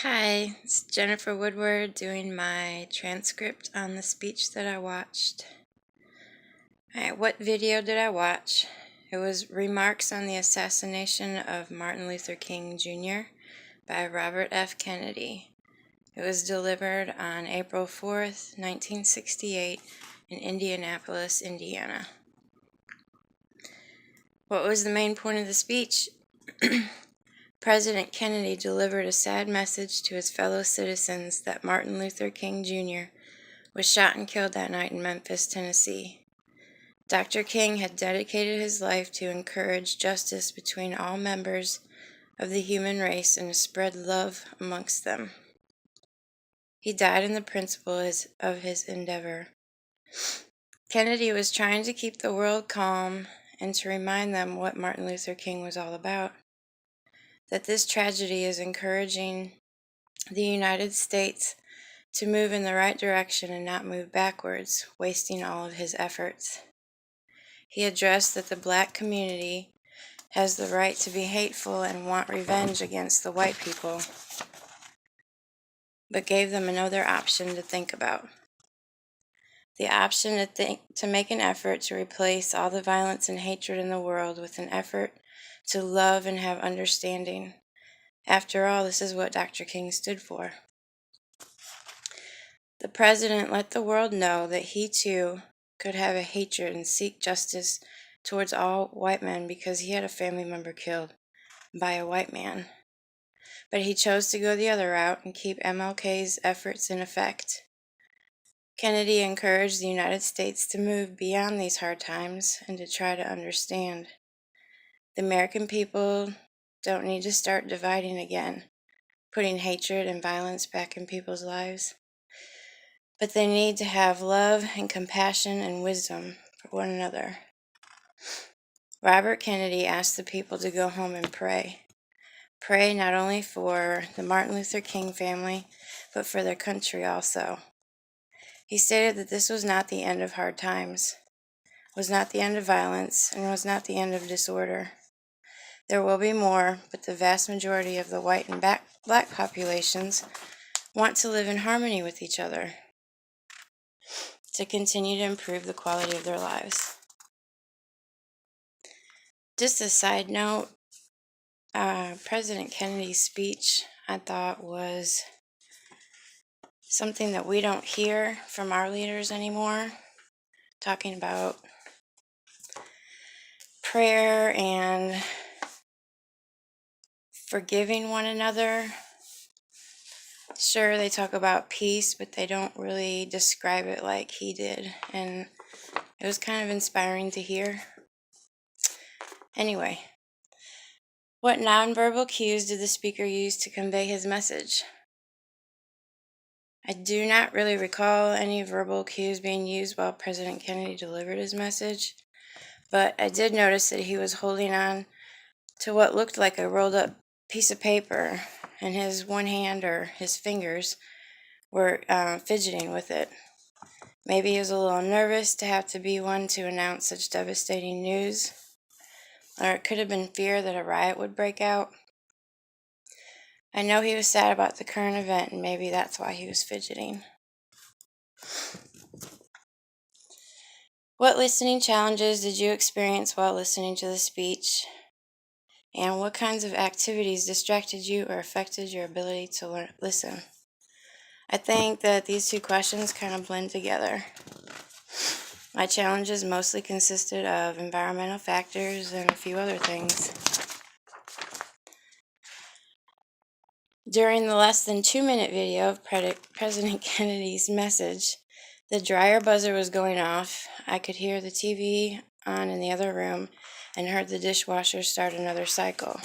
Hi, it's Jennifer Woodward doing my transcript on the speech that I watched. Alright, what video did I watch? It was Remarks on the Assassination of Martin Luther King Jr. by Robert F. Kennedy. It was delivered on April 4th, 1968 in Indianapolis, Indiana. What was the main point of the speech? President Kennedy delivered a sad message to his fellow citizens that Martin Luther King Jr. was shot and killed that night in Memphis, Tennessee. Dr. King had dedicated his life to encourage justice between all members of the human race and to spread love amongst them. He died in the principle of his endeavor. Kennedy was trying to keep the world calm and to remind them what Martin Luther King was all about. That this tragedy is encouraging the United States to move in the right direction and not move backwards, wasting all of his efforts. He addressed that the black community has the right to be hateful and want revenge against the white people, but gave them another option to think about. The option to make an effort to replace all the violence and hatred in the world with an effort to love and have understanding. After all, this is what Dr. King stood for. The president let the world know that he too could have a hatred and seek justice towards all white men because he had a family member killed by a white man. But he chose to go the other route and keep MLK's efforts in effect. Kennedy encouraged the United States to move beyond these hard times and to try to understand. The American people don't need to start dividing again, putting hatred and violence back in people's lives. But they need to have love and compassion and wisdom for one another. Robert Kennedy asked the people to go home and pray. Pray not only for the Martin Luther King family, but for their country also. He stated that this was not the end of hard times, was not the end of violence, and was not the end of disorder. There will be more, but the vast majority of the white and black populations want to live in harmony with each other to continue to improve the quality of their lives. Just a side note, President Kennedy's speech, I thought, was something that we don't hear from our leaders anymore, talking about prayer and forgiving one another. Sure, they talk about peace, but they don't really describe it like he did, and it was kind of inspiring to hear. Anyway, what nonverbal cues did the speaker use to convey his message? I do not really recall any verbal cues being used while President Kennedy delivered his message, but I did notice that he was holding on to what looked like a rolled up piece of paper, and his one hand or his fingers were fidgeting with it. Maybe he was a little nervous to have to be one to announce such devastating news, or it could have been fear that a riot would break out. I know he was sad about the current event, and maybe that's why he was fidgeting. What listening challenges did you experience while listening to the speech? And what kinds of activities distracted you or affected your ability to listen? I think that these two questions kind of blend together. My challenges mostly consisted of environmental factors and a few other things. During the less than 2-minute video of President Kennedy's message, the dryer buzzer was going off. I could hear the TV on in the other room and heard the dishwasher start another cycle.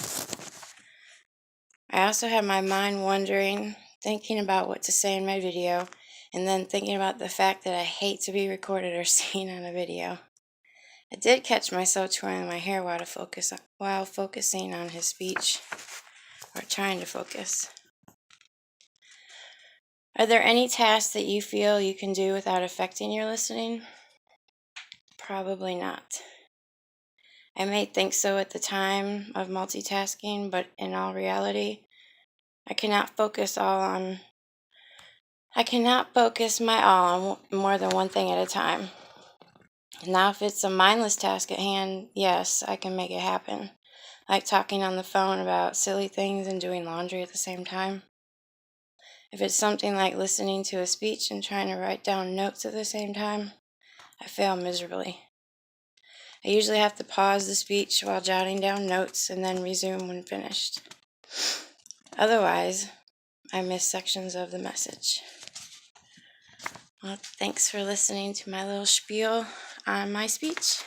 I also had my mind wandering, thinking about what to say in my video, and then thinking about the fact that I hate to be recorded or seen on a video. I did catch myself twirling my hair while focusing on his speech, or trying to focus. Are there any tasks that you feel you can do without affecting your listening? Probably not. I may think so at the time of multitasking, but in all reality, I cannot focus my all on more than one thing at a time. Now, if it's a mindless task at hand, yes, I can make it happen. Like talking on the phone about silly things and doing laundry at the same time. If it's something like listening to a speech and trying to write down notes at the same time, I fail miserably. I usually have to pause the speech while jotting down notes and then resume when finished. Otherwise, I miss sections of the message. Well, thanks for listening to my little spiel on my speech.